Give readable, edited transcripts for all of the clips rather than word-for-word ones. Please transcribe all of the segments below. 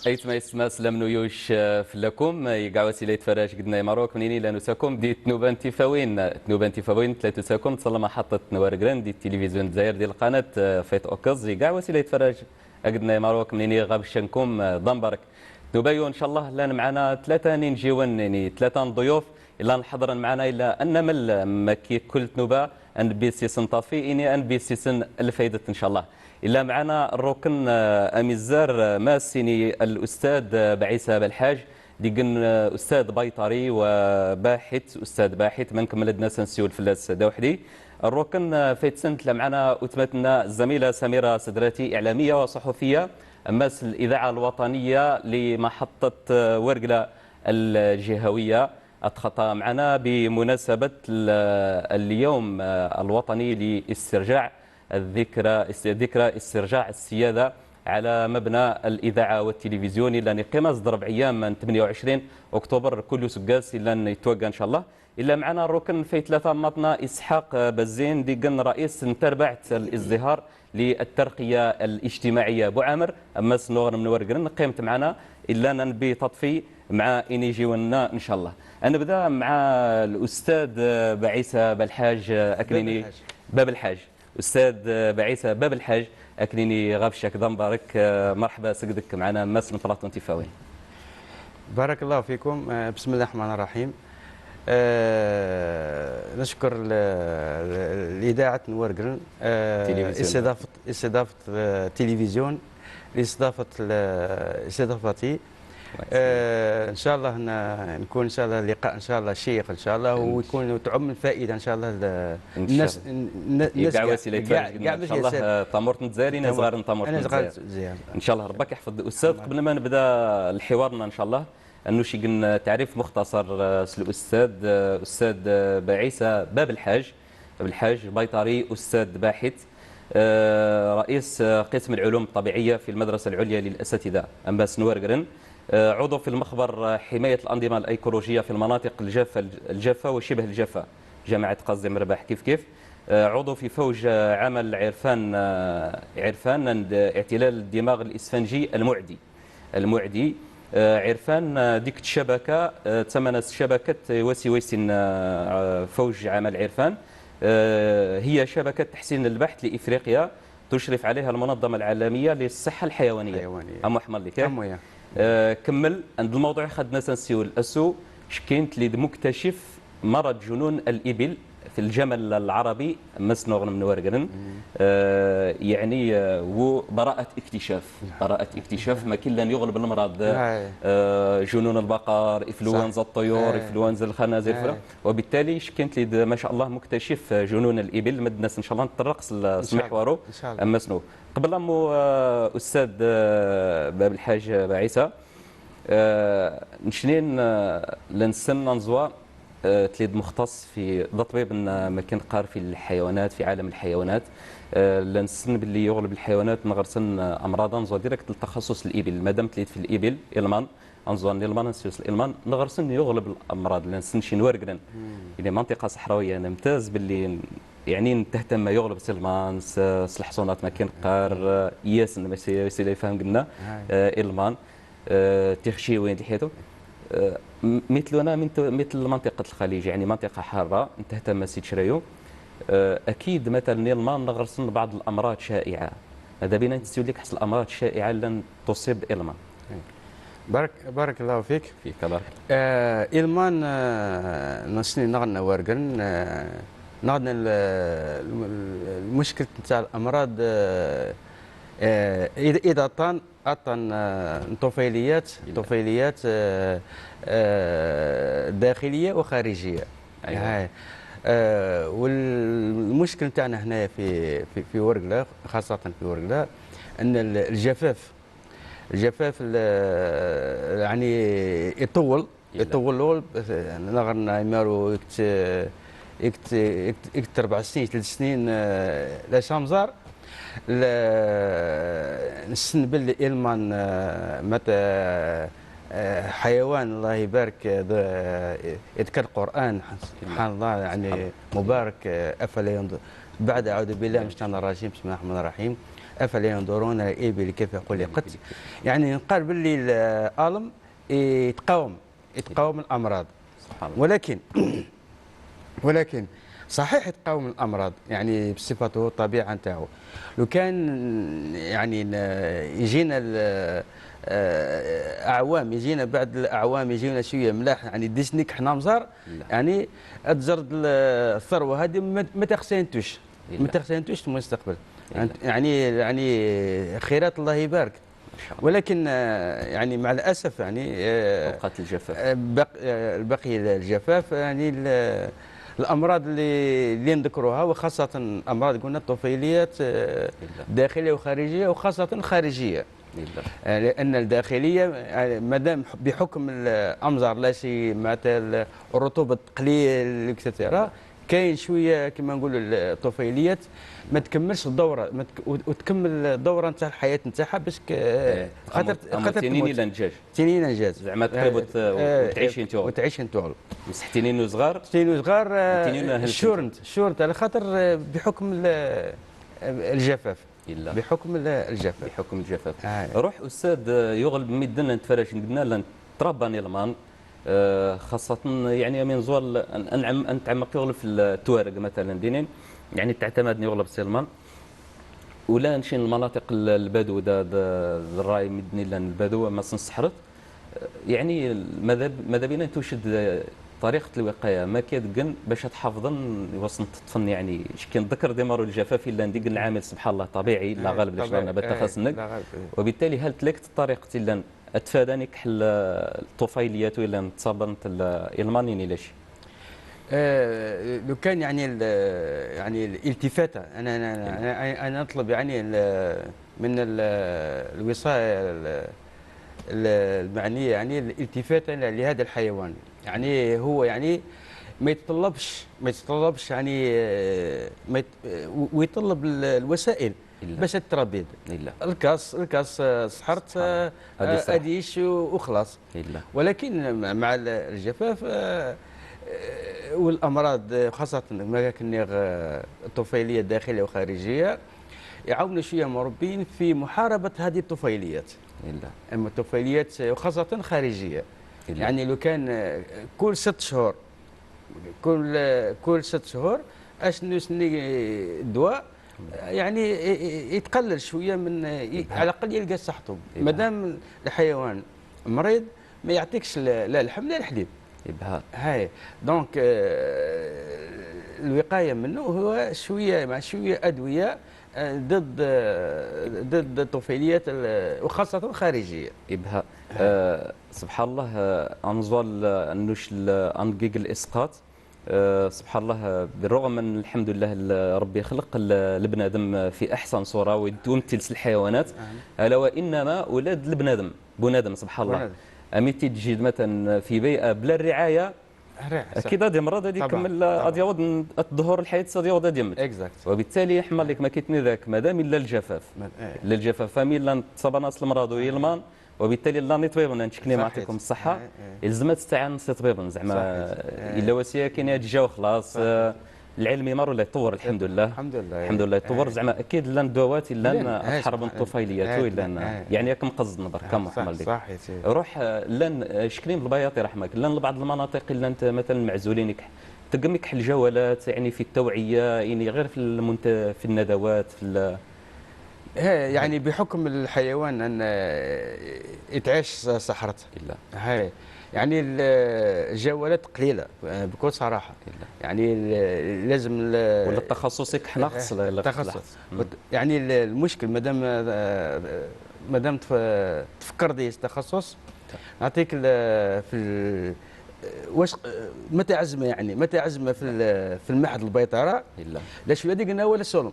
ايت ما يسمى سلام نيوش فلكم يقع وسيله فراش قدنا ماروك منيني لا نساكم دي تنوبان تيفاوين ثلاثة ساكم تصل محطة نوار جراند دي التلفزيون الجزائر ديال القناة فايت اوكز يقع وسيله فراش قدنا ماروك منيني غابشنكم ضمبرك نوبايو ان شاء الله لان معنا ثلاثة نجيون يعني ثلاثة ضيوف الا نحضر معنا الا ان ما كي كل نوبه ان بي سي سنطافي اني ان بي سي سن الفايده ان شاء الله إلا معنا الركن أميزار ماسيني الأستاذ بعيسى بالحاج ديقن أستاذ بيطري وباحث أستاذ باحث من كمل الناس نسيو الفلاس دوحدي الركن فايت سنت معنا أتمتنا الزميلة سميرة سدراتي إعلامية وصحفية أماس الإذاعة الوطنية لمحطة ورقلة الجهوية أتخطى معنا بمناسبة اليوم الوطني لاسترجاع ذكرى استرجاع السيادة على مبنى الإذاعة والتلفزيون إلا قيمة ضرب أيام من 28 أكتوبر كل سكاس إلا يتوقع إن شاء الله إلا معنا الركن في ثلاثة مطنا إسحاق بزين ديقن رئيس تربعة الازدهار للترقية الاجتماعية بوعامر أما سنور من ورقرن قيمت معنا إلا ننبي تطفي مع إنيجي ونا إن شاء الله. أنا بدأ مع الأستاذ بعيسى بالحاج أكليني باب الحاج أستاذ بعيسى باب الحاج أكليني غابشك ضمبارك مرحبا سقدك معنا ماس من طلعت تيفاوين. بارك الله فيكم. بسم الله الرحمن الرحيم. نشكر الإذاعة نورقرن استضافة التلفزيون استضافتي ان شاء الله نكون ان شاء الله لقاء ان شاء الله شيق ان شاء الله ويكون تعم الفائده ان شاء الله الناس كاع وسيله ان شاء الله تمرت نتزارين صغار تمرت نتزارين ان شاء الله ربك يحفظ استاذ. قبل ما نبدا حوارنا ان شاء الله انه شي قلنا تعريف مختصر الاستاذ استاذ بعيسى باب الحاج بيطري استاذ باحث رئيس قسم العلوم الطبيعيه في المدرسه العليا للاساتذه أنباس نوارقرن عضو في المخبر حماية الأنظمة الأيكولوجية في المناطق الجافة وشبه الجافة جامعة قصدي مرباح كيف عضو في فوج عمل عرفان عند اعتلال الدماغ الإسفنجي المعدي عرفان ديك الشبكة ثمن شبكة ويسين فوج عمل عرفان هي شبكة تحسين البحث لإفريقيا تشرف عليها المنظمة العالمية للصحة الحيوانية أم أحمد لك كمل عند الموضوع خدنا سنسيول أسو شكينت لي مكتشف مرض جنون الإبل في الجمل العربي مسنوغ من ورقرن يعني وبراءة اكتشاف ما كل يغلب المرض جنون البقر إفلونزا الطيور إفلونزا الخنازير وبالتالي شكينت لي ما شاء الله مكتشف جنون الإبل مدناس إن شاء الله نتطرق المحور أما سنو قبل أمو أستاذ باب الحاج بعيسى نشنين لنسن ننزوا تليد مختص في طبيب مكان قار في الحيوانات في عالم الحيوانات لنسن باللي يغلب الحيوانات نغرسن امراض نزوا ديريكت التخصص الابل مادام تليد في الابل المان انزوان المان نسيوس الالمان نغرسن يغلب الامراض لنسن شي نورقرن يعني منطقه صحراويه نمتاز باللي يعني تهتم ما يغلب سلمان الحصونات ما كان قار ياسن ماشي يفهم قلنا المان تخشي وين حياته مثلنا مثل منطقة الخليج يعني منطقة حارة تهتم سيد شرايو أكيد مثلا نيلمان نغرسن بعض الأمراض شائعة هذا بينا نستوي لك حصل الأمراض الشائعة لن تصيب إلمان. بارك الله فيك بارك إلمان نسني نغنى ورقن نغنى المشكلة نتاع الأمراض إذا أطن طفيليات داخلية وخارجية. أيوة. والمشكل نتاعنا هنا في ورقلة خاصة في ورقلة أن الجفاف يعني يطول نغرنا يمارو يكت 4 سنين 3 سنين لا شامزار نسن باللي إلمان متى حيوان الله يبارك يذكر القرآن سبحان الله يعني مبارك. أفلا ينظر بعد أعوذ بالله من الشيطان الرجيم بسم الله الرحمن الرحيم أفلا ينظرون إلى الإبل كيف خلقت. يعني قال باللي العالم يتقاوم الأمراض ولكن صحيح يتقاوم الامراض يعني بصفته الطبيعه نتاعو. لو كان يعني يجينا اعوام، يجينا بعد الاعوام يجينا شويه ملاح يعني ديسنيك حنا مزار يعني تجرد الثروه هذه ما تغسنتوش في المستقبل. يعني خيرات الله يبارك. ولكن يعني مع الاسف يعني اوقات الجفاف البقي الجفاف يعني الامراض اللي نذكروها، وخاصه امراض قلنا الطفيليات داخليه وخارجيه، وخاصه خارجيه. لان الداخليه مادام بحكم الامزار لا شيء معناتها الرطوبه قليل اكسترا، كاين شويه كما نقولوا الطفيليات ما تكملش الدوره وتكمل الدوره نتاع الحياه نتاعها باش خاطر تنين الى نجاج زعما تقريبا وتعيش انت بصح تنين صغار الشورنت على خاطر بحكم الجفاف بحكم الجفاف. روح استاذ يغلب ميدنا نتفرج قلنا لنا ترباني المان خاصة يعني من زوال أن تعمق يغلب في التوارق مثلا دينين يعني تعتمد يغلب سلمان ولا نشين المناطق البدو الراي مدني لان البدو ما صحرت يعني ماذا بينا توشد طريقة الوقاية ما كيدقن باش تحافظن وسط تطفن يعني شكي نذكر ديمارو الجفاف الا نديق العامل سبحان الله طبيعي لا غالب لاش نبات تخصنك وبالتالي هل تلكت الطريقة الا اتفاداني كحل الطفيليات ولا تصابنت المانيني لاش لو كان يعني الالتفاته انا اطلب يعني من الوصايه المعنيه يعني الالتفاته لهذا الحيوان. يعني هو يعني ما يتطلبش يعني ويطلب الوسائل باش تربيد. الكاس صحرت اديش وخلاص. ولكن مع الجفاف والامراض خاصه ما كان الطفيليه الداخليه وخارجيه يعاونوا شويه المربين في محاربه هذه الطفيليات. اما الطفيليات وخاصه خارجيه يعني لو كان كل 6 شهور كل 6 شهور نسني الدواء يعني يتقلل شويه من على الاقل يلقى صحته. ما دام الحيوان مريض ما يعطيكش لا اللحم لا الحليب. هاي دونك الوقايه منه هو شويه مع شويه ادويه ضد الطفيليات وخاصه الخارجيه. إبهاء سبحان الله انزوال انوش انقيق الاسقاط سبحان الله بالرغم من الحمد لله ربي خلق البنادم في احسن صوره ويمثل الحيوانات الا وانما اولاد البنادم بنادم سبحان الله اميتي تجي مثلا في بيئه بلا الرعايه اكيد غادي مرض غادي يكمل غادي يعود الظهور الحياه غادي يعود غادي يمت. وبالتالي يحمل لك ما كيتني ذاك مادام الا الجفاف لا الجفاف فامي لا تصابناس المرض ويلمان وبالتالي لا طبيبا نشكني يعطيكم الصحه يلزم تستعان سي طبيبا زعما الا وسيا كاين هاد الجو خلاص العلم يمر ولا يتطور الحمد لله الحمد لله يتطور زعما اكيد لا الدواوات الا تحارب الطفيليات ولا يعني ياك مقصدنا برك كم محمد لك روح لان شكلين البياطي رحمك لان بعض المناطق اللي انت مثلا معزولين تقمك حل جولات يعني في التوعيه يعني غير في الندوات في يعني بحكم الحيوان ان يتعيش صحرته هاي يعني الجولات قليله بكل صراحه يعني لازم ولا التخصص حنا خص التخصص يعني المشكل مادام تفكر ديس تخصص نعطيك في واش متى عزمه يعني متى عزمه في المعهد البيطره لا شويه دي قلنا ولا سولم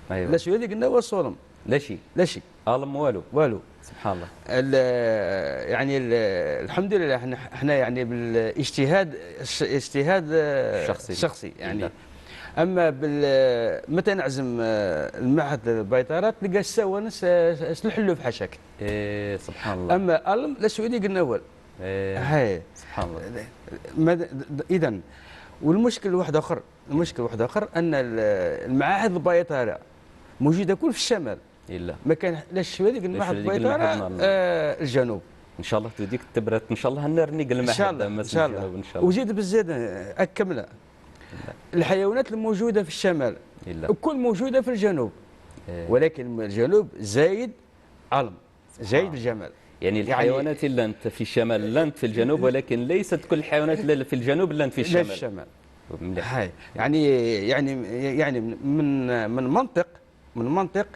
لا شويه دي قلنا ولا سولم لا شيء عالم والو سبحان الله. يعني الحمد لله احنا يعني بالاجتهاد الشخصي يعني اما متى نعزم المعهد البيطره تلقى السوانس الحلو في حشك. إيه سبحان الله. اما الم السعودي قلنا اول. هاي سبحان الله. اذا والمشكل واحد اخر، ان المعاهد البيطره موجوده كل في الشمال. الا ما كان لا الشمال قلنا المعهد البيطره الجنوب. ان شاء الله توديك تبرت ان شاء الله هنرني قل ان شاء الله ان شاء الله. وزيد بالزيادة اكمله الحيوانات الموجوده في الشمال الكل موجوده في الجنوب. ولكن الجنوب زايد علم، زايد الجمال. يعني الحيوانات اللي انت في الشمال لا انت في الجنوب، ولكن ليست كل الحيوانات اللي في الجنوب لا انت في الشمال. لا في الشمال. هاي يعني من منطق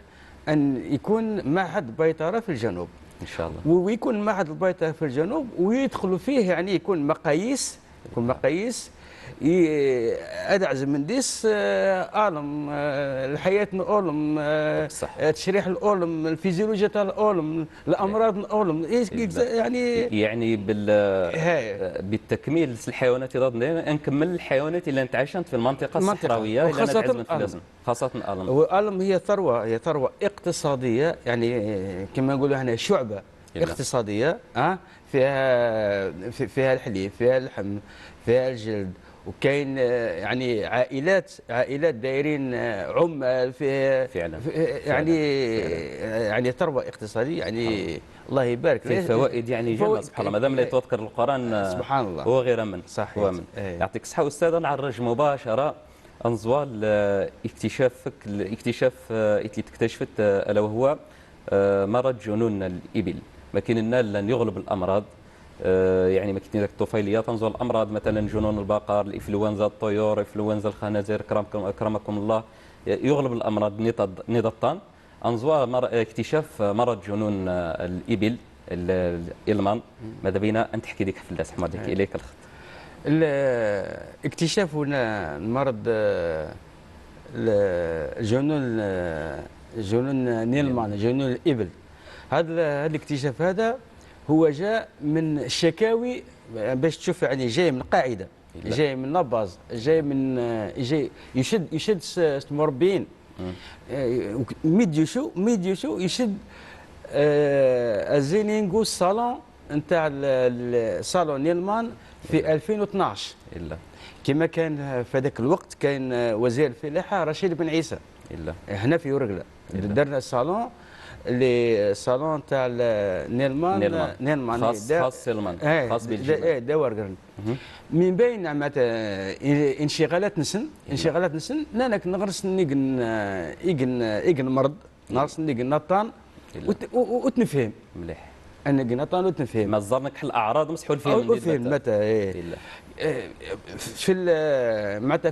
ان يكون معهد بيطره في الجنوب ان شاء الله، ويكون معهد البيطره في الجنوب ويدخلوا فيه يعني يكون مقاييس ادعز من ديس اولم الحياه الاولم تشريح الاولم الفيزيولوجيا تاع الاولم الامراض الاولم يعني بالتكميل الحيوانات نكمل الحيوانات اللي نتعايشت في المنطقه الصحراويه خاصه الالم. والالم هي ثروه اقتصاديه، يعني كما نقولوا هنا شعبه اقتصاديه فيها الحليب، فيها اللحم، فيها الجلد، وكاين يعني عائلات دايرين عمال فيه فعلا. يعني ثروه اقتصاديه يعني الله يبارك في الفوائد يعني جمع سبحان الله. مادام لا يتذكر القران سبحان الله هو غير من صحيح. هو من يعطيك الصحه استاذ. نعرج مباشره انزوال اكتشاف اللي اكتشفت الا وهو مرض جنون الابل. ما كاين لنا لن يغلب الامراض، يعني ما كاين الطفيليه تنزل الامراض مثلا جنون البقر، الانفلونزا الطيور، انفلونزا الخنازير، اكرمكم الله، يغلب الامراض نيضطان. انزوا اكتشاف مرض جنون الابل الالمان. ماذا بينا ان تحكي ديك حفله احمد ديك اليك الخط. اكتشاف هنا المرض جنون نيلمان، جنون الابل. هذا الاكتشاف هذا هو جاء من الشكاوي، باش تشوف يعني جاي من قاعده، جاي من لاباز، جاي يشد المربين ميديوشو يشد الزينينغو الصالون نتاع الصالون نيلمان في 2012. كما كان في هذاك الوقت كان وزير الفلاحه رشيد بن عيسى هنا في ورقله. درنا الصالون الصالون تاع نيلمان خاص سلمان خاص بالجبال داور. من بين معناتها انشغالات نسن نانك نغرس نيجن مرض نغرس نيجن نطان وتنفهم مليح انا نطان وتنفهم ما زرنك حل اعراض مسحول فيهم متى في معناتها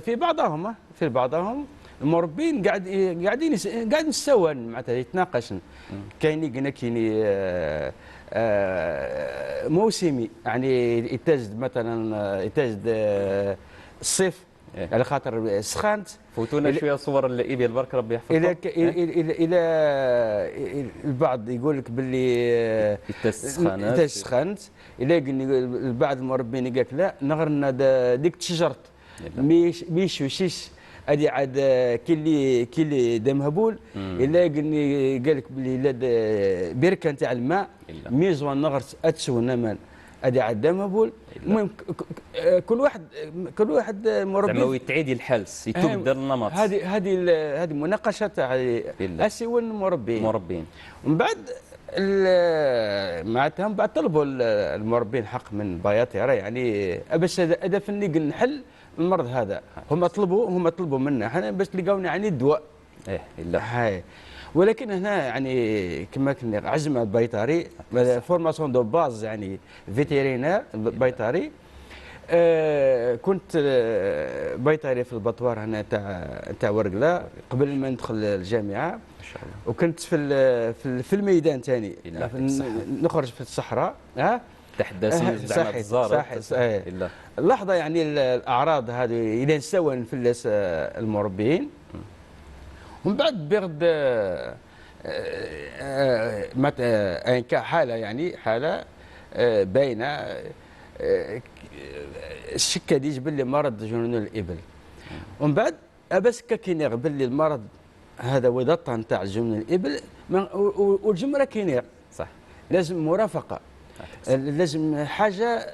في بعضهم المربين قاعدين نسوا معناتها يتناقشن. كاين موسمي يعني يتجد مثلا الصيف على خاطر سخانت. فوتونا شويه صور الابل برك ربي يحفظها. الى البعض يقول لك باللي سخانت. الى بعض المربين قال لك لا نغرنا ديك تشجرت ميش هذه عاد كيلي دم هبول. الا قال لك بلي لا بركه نتاع الماء ميزوان نغرس اتسونا مان هذه عاد دم هبول. المهم كل واحد مربي زعما يتعيد الحلس يتبدل النمط. هذه مناقشه تاع اسيو المربين. ومن بعد معناتها بعد طلبوا المربين حق من بياطره يعني باش هدف نحل المرض هذا. هم طلبوا منا احنا باش تلقاونا يعني الدواء. هاي ولكن هنا يعني كما كنا عزمه بيطري فورماسيون دو باز يعني فيتيرينير بيطري. كنت بيطري في البطوار هنا تاع ورقله قبل ما ندخل الجامعه ان شاء الله. وكنت في الميدان ثاني نخرج في الصحراء تحدث زعما صحيح اللحظه يعني الاعراض هذه الى نسوى نفلس المربين. ومن بعد بيرد متى حاله باينه الشكه دي جبل لي مرض جنون الابل. ومن بعد بس كينيغ باللي المرض هذا وضطه نتاع الجنون الابل والجمره كينيغ صح. لازم مرافقه، لازم حاجه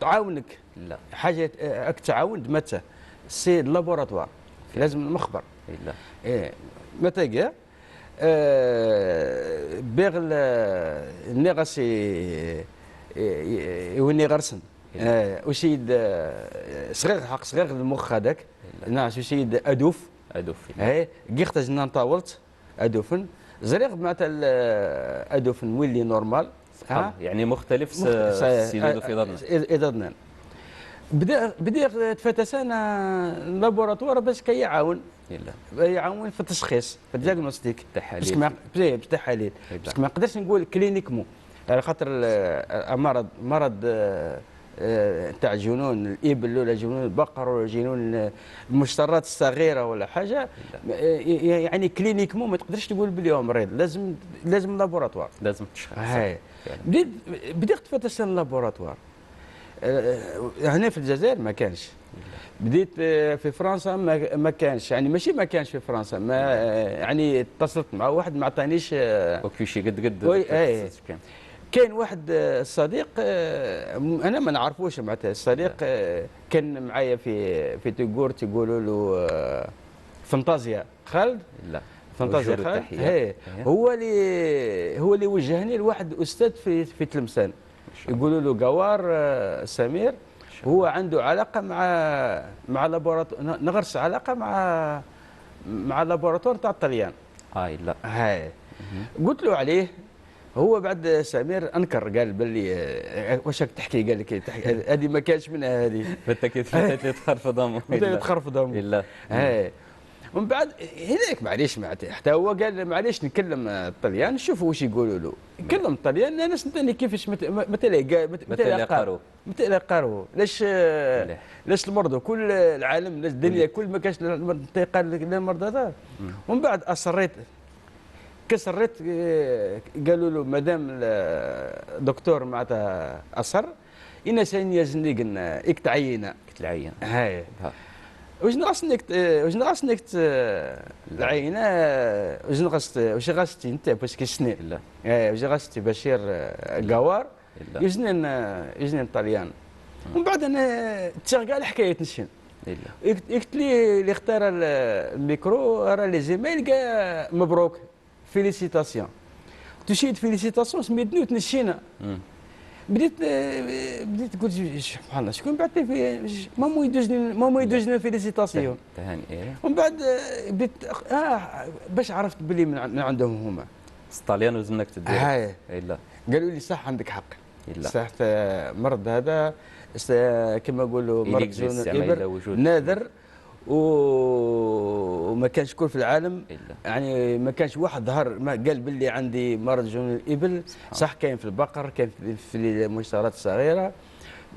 تعاونك، لا حاجه راك تعاون متى سي لابوراتوار، لازم المخبر. لا ايه متى كاع بيغ النغسي يوني غرسن وسيد صغير حق صغير المخ هذاك ناس وسيد ادوف اي قيخت جنان طاولت ادوفن زريغ معناتها ادوفن ويلي نورمال يعني مختلف سيدو في ضدنا ضدنا بدا تفتسانا لابوراتوار باش كيعاون يعاون في التشخيص في الدياغنوستيك التحاليل بالتحاليل باسكو ما نقدرش نقول كلينيكمون على خاطر مرض تاع جنون الابل ولا جنون البقر ولا جنون المشترات الصغيره ولا حاجه يعني كلينيكمون ما تقدرش تقول بلي هو مريض، لازم لابوراتوار، لازم تشخيص. بديت تفتش اللابوراتوار هنا في الجزائر ما كانش، بديت في فرنسا ما كانش، يعني ماشي ما كانش في فرنسا، ما يعني اتصلت مع واحد ما عطانيش وكيفاش قد كاين واحد صديق انا ما نعرفوش معناتها الصديق كان معايا في تيغور تيقولوا له فانتازيا خالد. لا فانتازيا خالد هو اللي وجهني لواحد استاذ في تلمسان يقولوا له قوار سمير، هو عنده علاقه مع لابوراتوار، نغرس علاقه مع لابوراتوار تاع الطليان. لا هاي قلت له عليه، هو بعد سمير انكر قال باللي واش راك تحكي، قال لك هذه ما كانش منها هذه بالتاكيد فتات لي تخرف دمه تخرف دمه لا هاي. ومن بعد هناك معليش حتى هو قال معليش نكلم الطليان نشوفوا واش يقولوا له، كلم الطليان الناس ثاني كيفاش متى قاروا ليش المرضى كل العالم ليش الدنيا كل ما كانش قال للمرضى هذا. ومن بعد اصريت قالوا له مادام الدكتور معناتها اصر إن سيني قلنا تعينا هاي واش ناقصنك العينه واش غاستي انت باسكو سنين لا واش غاستي بشير قوار يجنن طليان. ومن بعد انا تشغل الحكايه نشن قلت لي اللي اختار الميكرو راه لي زيميل قال مبروك فيليسيتاسيون تشيد فيليسيتاسيون سميتني وتنشينا. بديت قلت سبحان الله شكون بعث لي في مامو يدوزني فيليسيتاسيون تهاني. ومن بعد بديت باش عرفت بلي من عندهم هما الطليان وزنك تدير لا قالوا لي صح عندك حق صح مرض هذا كما نقولوا مرض جنون الابر نادر وما كانش شكون في العالم يعني ما كانش واحد ظهر ما قال باللي عندي مرض جنون الابل. صح كاين في البقر كاين في المشترات الصغيره.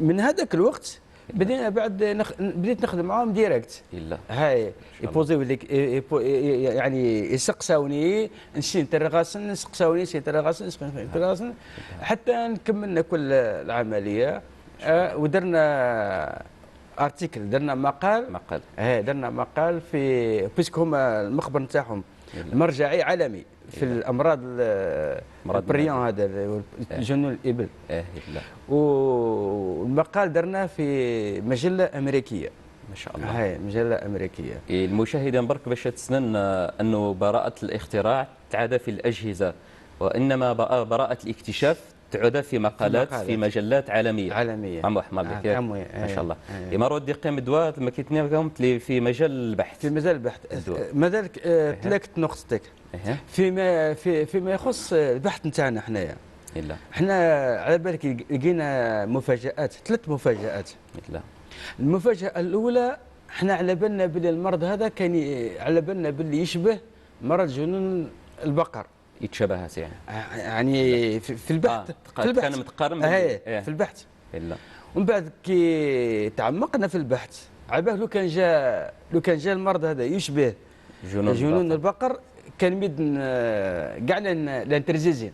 من هذاك الوقت بدينا بعد بديت نخدم معاهم ديريكت هاي يبوزيو لك يعني يسقساوني نمشي نترغسن يسقساوني نمشي نترغسن حتى نكملنا كل العمليه. ودرنا ارتيكل درنا مقال درنا مقال في بيسك هما المخبر نتاعهم المرجعي عالمي في الامراض البريون هذا جنون الابل. والمقال درناه في مجله امريكيه ما شاء الله. هاي مجله امريكيه. المشاهدين برك باش تسنن انه براءه الاختراع تعاد في الاجهزه وانما براءه الاكتشاف تعود في مقالات في مجلات عالميه عم احمد ما شاء الله. يمروا دقيقه مدوا ما كيتناقم في مجال البحث مازال تلاكت نقطتك فيما يخص البحث نتاعنا حنايا. حنا على بالك لقينا مفاجآت 3 مفاجآت. المفاجأة الأولى حنا على بالنا باللي المرض هذا كان على بالنا باللي يشبه مرض جنون البقر يتشابهات يعني في البحث كان متقارن في البحث. ومن بعد كي تعمقنا في البحث على بالك لو كان جا المرض هذا يشبه جنون البقر كان ميدن كاع لانترزيزين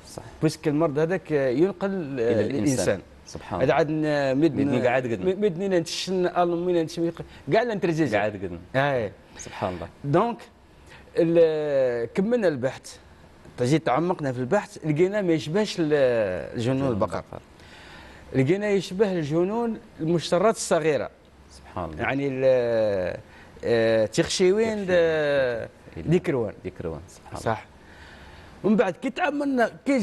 صح باسكو المرض هذاك ينقل للانسان سبحان هذا الله. عاد مدن قاعد قدنا. مدنينا نتشن مدن نتشن كاع لا نترجع قاعد قدنا. هاي سبحان الله. دونك كملنا البحث، تعمقنا في البحث، لقينا ما يشبهش الجنون البقر، لقينا يشبه الجنون المشترات الصغيره. سبحان الله. يعني تخشيوين ديكروان سبحان الله. صح. ومن بعد كي تعملنا كي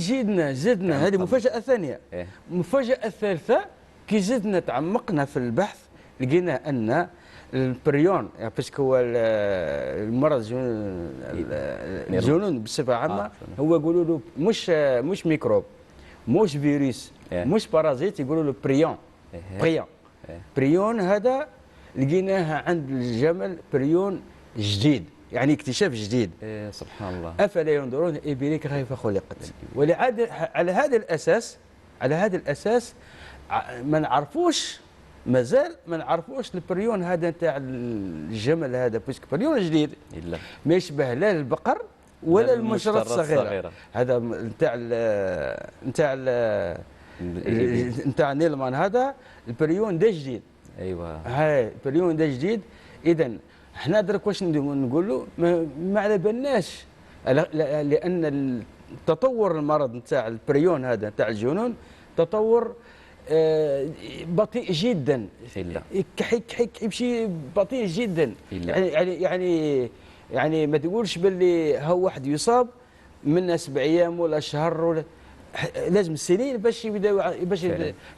زدنا هذه مفاجاه ثانيه. إيه؟ المفاجاه الثالثه كي زدنا تعمقنا في البحث لقينا ان البريون يعني باسكو هو المرض الجنون بصفه عامه هو يقولوا له مش ميكروب، مش فيروس، مش بارازيت، يقولوا له بريون. بريون هذا لقيناها عند الجمل، بريون جديد يعني اكتشاف جديد. سبحان الله. افلا ينظرون الابل كيف خلقت. على هذا الاساس ما نعرفوش، مازال ما نعرفوش البريون هذا نتاع الجمل هذا، باسكو بريون جديد ما يشبه لا البقر ولا المشرط الصغيره. هذا نتاع نيلمان، هذا البريون ده جديد. ايوه هاي البريون ده جديد. اذا احنا درك واش نقولوا ما على بالناش، لان التطور المرض نتاع البريون هذا نتاع الجنون تطور بطيء جدا. يمشي بطيء جدا. يعني ما تقولش باللي هو واحد يصاب من 7 ايام ولا شهر ولا لازم سنين باش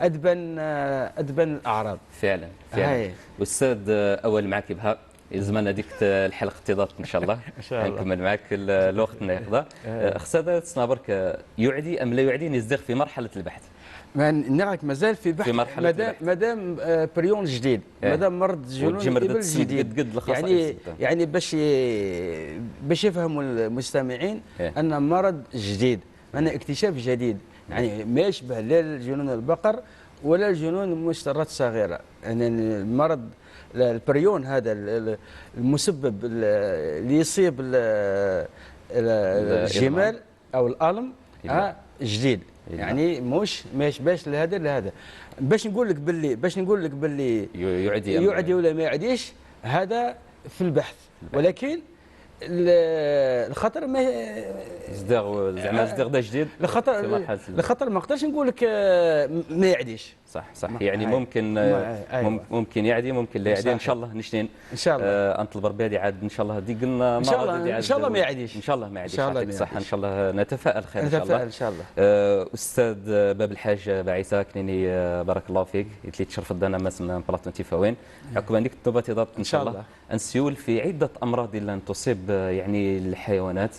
ادبن الاعراض. فعلا. استاذ اول معك بها زمان هذيك الحلقه انتظار ان شاء الله. ان شاء الله نكمل معك الوقت يقضى. استاذ تصنابرك يعدي ام لا يعدي نزدغ في مرحله البحث؟ نعرف مازال في بحث، مادام بريون جديد، مادام مرض جنون الابل جديد. يعني باش يفهموا المستمعين ان مرض جديد، معناه اكتشاف جديد، يعني ما يشبه لا الجنون البقر ولا الجنون المشترات الصغيره. يعني المرض البريون هذا المسبب اللي يصيب الجمال او الالم جديد، يعني ما يشبهش لهذا. باش نقول لك باللي يعدي ولا ما يعديش، هذا في البحث. ولكن الخطر ما زعما جديد. الخطر ما نقدرش نقول لك ما يعديش. صح يعني ممكن يعدي ممكن لا يعدي. ان شاء الله نشتين ان شاء الله انطلب ربي عاد ان شاء الله هذيك قلنا ان شاء الله ما يعديش. ان شاء الله ما يعديش. يعطيك الصحه. ان شاء الله نتفائل خير ان شاء الله. استاذ باب الحاج بعيسى كنيني بارك الله فيك يتلي تشرف لنا مثلا بلاطو تيفاوين عقب هذيك التوبه ان شاء الله نسيول في عده امراض اللي تصيب يعني الحيوانات.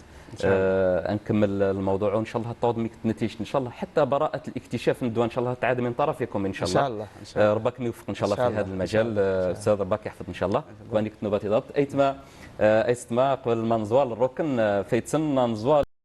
نكمل الموضوع وان شاء الله تعود ميك النتيجه ان شاء الله، حتى براءه الاكتشاف ندوى ان شاء الله تعاد من طرفكم ان شاء الله. ان شاء الله ربك يوفق ان شاء الله في هذا المجال. استاذ ربك يحفظ ان شاء الله. وانك نوبه ضبط ايتما قبل ما نزوال الركن فيتسن نزوال